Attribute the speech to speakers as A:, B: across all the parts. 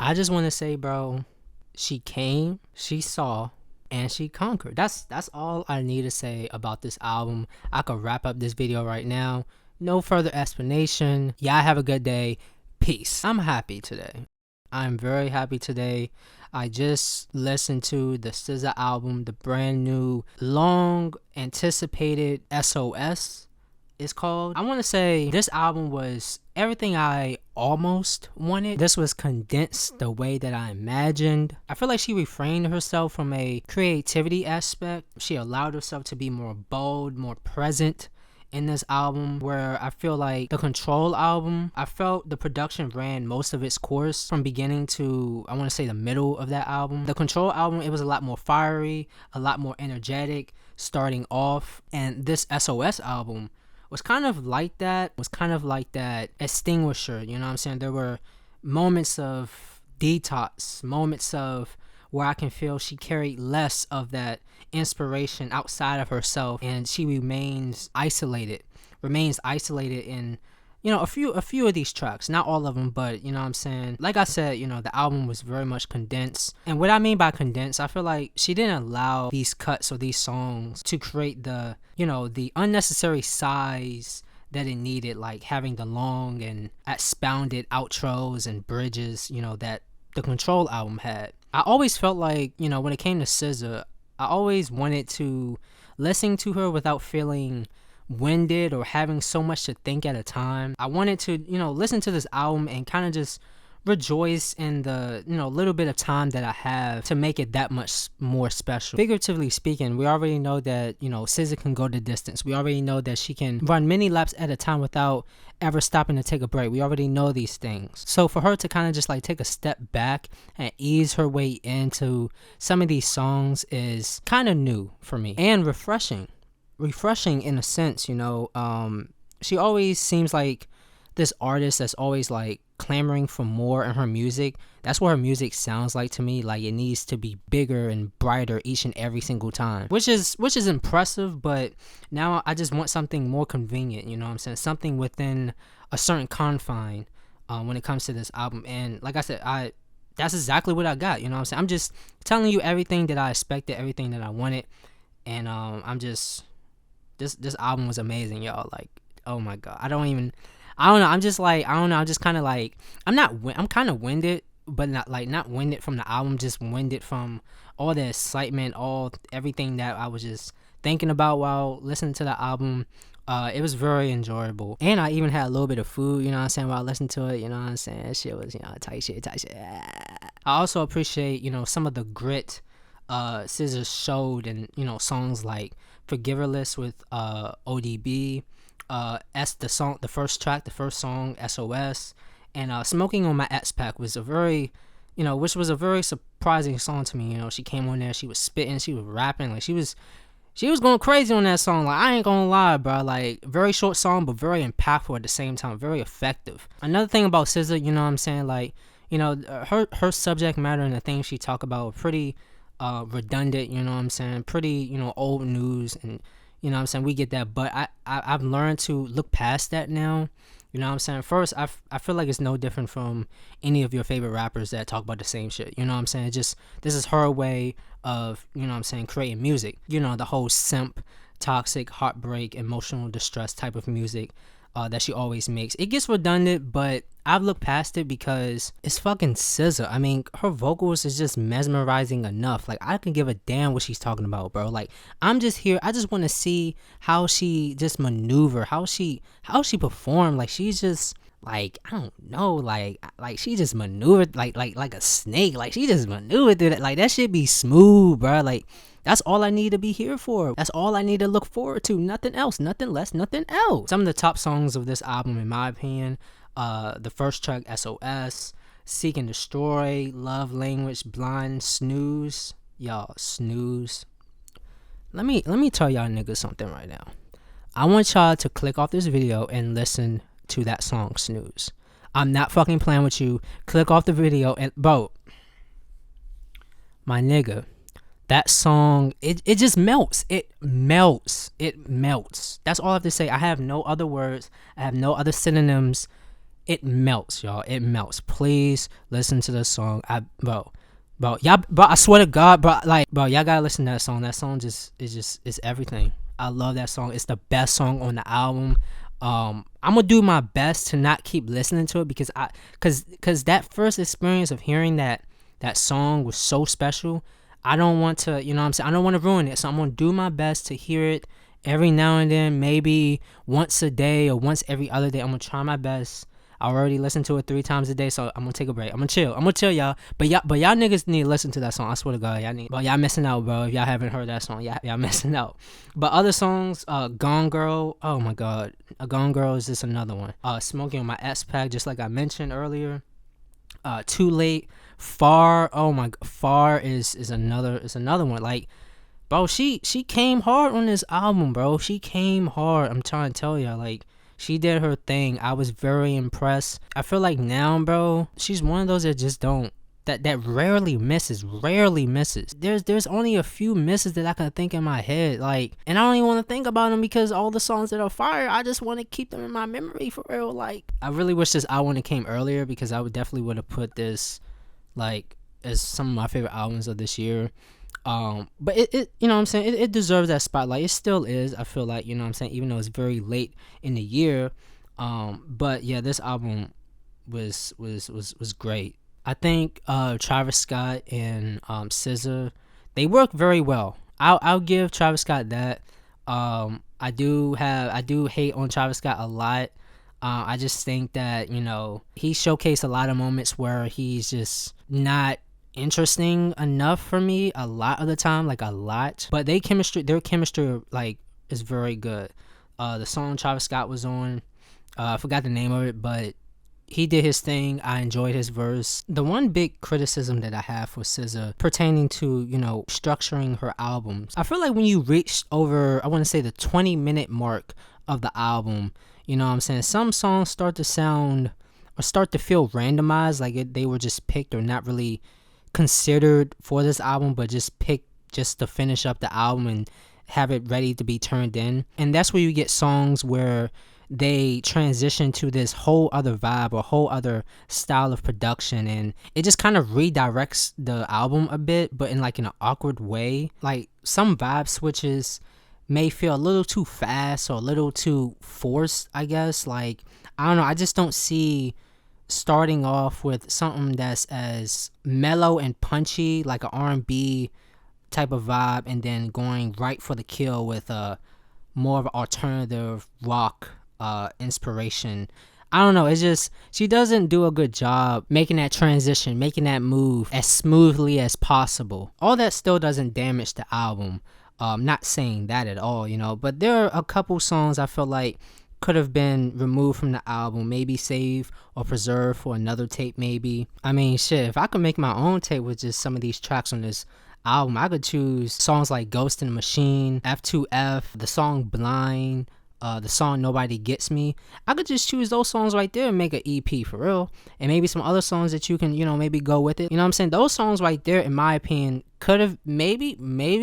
A: I just want to say, bro, she came, she saw, and she conquered. That's all I need to say about this album. I could wrap up this video right now. No further explanation. Yeah, have a good day. Peace. I'm happy today. I'm very happy today. I just listened to the SZA album, the brand new, long anticipated SOS is called. I want to say this album was everything I almost wanted. This was condensed the way that I imagined. I feel like she refrained herself from a creativity aspect. She allowed herself to be more bold, more present in this album, where I feel like the Control album, I felt the production ran most of its course from beginning to, I want to say, the middle of that album. The Control album, it was a lot more fiery, a lot more energetic starting off, and this SOS album was kind of like that, extinguisher, you know what I'm saying? There were moments of detox, moments of where I can feel she carried less of that inspiration outside of herself, and she remains isolated in, you know, a few of these tracks, not all of them, but you know what I'm saying? Like I said, you know, the album was very much condensed. And what I mean by condensed, I feel like she didn't allow these cuts or these songs to create the, you know, the unnecessary size that it needed, like having the long and expounded outros and bridges, you know, that the Control album had. I always felt like, you know, when it came to SZA, I always wanted to listen to her without feeling winded or having so much to think at a time. I wanted to, you know, listen to this album and kind of just rejoice in the, you know, little bit of time that I have to make it that much more special. Figuratively speaking, we already know that, you know, SZA can go the distance. We already know that she can run many laps at a time without ever stopping to take a break. We already know these things. So for her to kind of just like take a step back and ease her way into some of these songs is kind of new for me and refreshing in a sense, you know. She always seems like this artist that's always like clamoring for more in her music. That's what her music sounds like to me. Like it needs to be bigger and brighter each and every single time, which is impressive. But now I just want something more convenient, you know what I'm saying? Something within a certain confine when it comes to this album. And like I said, that's exactly what I got, you know what I'm saying? I'm just telling you everything that I expected, everything that I wanted. And I'm just, this album was amazing, y'all. Like, oh my god, I don't know, I'm just like, I don't know, I'm just kind of like, I'm kind of winded, but not winded from the album, just winded from all the excitement, everything that I was just thinking about while listening to the album. It was very enjoyable, and I even had a little bit of food, you know what I'm saying, while I listened to it, you know what I'm saying? That shit was, you know, tight shit. I also appreciate, you know, some of the grit SZA showed in, you know, songs like Forgiverless with ODB, the first song, SOS, and Smoking on My X-Pac was a very, you know, which was a very surprising song to me. You know, she came on there, she was spitting, she was rapping, like she was going crazy on that song. Like, I ain't gonna lie, bro. Like, very short song, but very impactful at the same time, very effective. Another thing about SZA, you know what I'm saying, like, you know, her subject matter and the things she talk about are pretty redundant, you know what I'm saying, pretty, you know, old news, and you know what I'm saying, we get that, but I've learned to look past that now, you know what I'm saying. First, I feel like it's no different from any of your favorite rappers that talk about the same shit, you know what I'm saying. Just, this is her way of, you know what I'm saying, creating music, you know, the whole simp, toxic, heartbreak, emotional distress type of music that she always makes. It gets redundant, but I've looked past it because it's fucking SZA. I mean, her vocals is just mesmerizing enough. Like, I can give a damn what she's talking about, bro. Like, I'm just here, I just want to see how she just maneuver, how she perform. Like, she's just, like, I don't know, like she just maneuvered like a snake. Like, she just maneuvered through that. Like, that shit be smooth, bro. Like, that's all I need to be here for. That's all I need to look forward to. Nothing else, nothing less, nothing else. Some of the top songs of this album, in my opinion, the first track, SOS, Seek and Destroy, Love Language, Blind, Snooze. Y'all, Snooze. Let me tell y'all niggas something right now. I want y'all to click off this video and listen to that song, Snooze. I'm not fucking playing with you. Click off the video and, bro, my nigga, that song, it just melts. It melts. That's all I have to say. I have no other words. I have no other synonyms. It melts, y'all. It melts. Please listen to the song. Bro, y'all, bro. I swear to God, bro. Like, bro, y'all gotta listen to that song. That song is everything. I love that song. It's the best song on the album. I'm gonna do my best to not keep listening to it because cause that first experience of hearing that song was so special. I don't want to, you know what I'm saying? I don't want to ruin it. So I'm gonna do my best to hear it every now and then, maybe once a day or once every other day. I'm gonna try my best. I already listened to it 3 times a day, so I'm gonna take a break. I'm gonna chill. Y'all. But y'all niggas need to listen to that song. I swear to God, y'all missing out, bro. If y'all haven't heard that song, y'all missing out. But other songs, Gone Girl. Oh my God, Gone Girl is just another one. Smoking on my S pack, just like I mentioned earlier. Too Late. Far. Oh my, Far is another one. Like, bro, she came hard on this album, bro. She came hard. I'm trying to tell y'all, like, she did her thing. I was very impressed. I feel like now, bro, she's one of those that just don't that rarely misses. There's only a few misses that I can think in my head, like, and I don't even want to think about them because all the songs that are fire, I just want to keep them in my memory for real. Like, I really wish this album came earlier because I would definitely would have put this like as some of my favorite albums of this year. But it you know what I'm saying, it deserves that spotlight. It still is, I feel like, you know what I'm saying, even though it's very late in the year. But yeah, this album was great. I think Travis Scott and SZA, they work very well. I'll give Travis Scott that. I do hate on Travis Scott a lot. I just think that, you know, he showcased a lot of moments where he's just not interesting enough for me a lot of the time, like a lot. But their chemistry like is very good. The song Travis Scott was on, I forgot the name of it, but he did his thing. I enjoyed his verse. The one big criticism that I have for SZA pertaining to, you know, structuring her albums, I feel like when you reach over, I want to say the 20-minute mark of the album, you know what I'm saying, some songs start to sound or start to feel randomized, like they were just picked or not really considered for this album, but just picked just to finish up the album and have it ready to be turned in. And that's where you get songs where they transition to this whole other vibe or whole other style of production, and it just kind of redirects the album a bit, but in like in an awkward way. Like, some vibe switches may feel a little too fast or a little too forced, I guess. Like, I don't know, I just don't see starting off with something that's as mellow and punchy, like an R&B type of vibe, and then going right for the kill with a more of an alternative rock inspiration. I don't know, it's just, she doesn't do a good job making that transition, making that move as smoothly as possible. All that still doesn't damage the album. Not saying that at all, you know, but there are a couple songs I feel like could have been removed from the album, maybe saved or preserved for another tape, maybe. I mean, shit, if I could make my own tape with just some of these tracks on this album, I could choose songs like Ghost in the Machine, F2F, the song Blind, the song Nobody Gets Me. I could just choose those songs right there and make an EP for real, and maybe some other songs that you can, you know, maybe go with it. You know what I'm saying? Those songs right there, in my opinion, could have maybe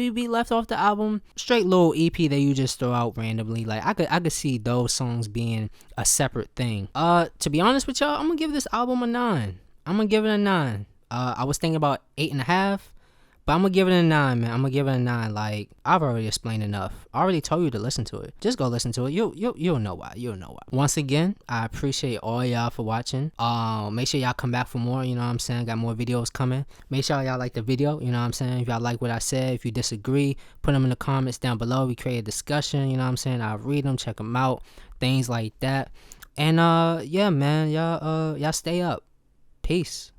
A: be left off the album. Straight little EP that you just throw out randomly. Like, I could see those songs being a separate thing. To be honest with y'all, I'm gonna give this album a 9. I'm gonna give it a 9. I was thinking about 8.5. But I'm gonna give it a 9, man. I'm gonna give it a 9. Like, I've already explained enough. I already told you to listen to it. Just go listen to it. You'll know why. You'll know why. Once again, I appreciate all y'all for watching. Make sure y'all come back for more. You know what I'm saying? Got more videos coming. Make sure y'all like the video. You know what I'm saying? If y'all like what I said, if you disagree, put them in the comments down below. We create a discussion. You know what I'm saying? I'll read them, check them out, things like that. And yeah, man, y'all stay up. Peace.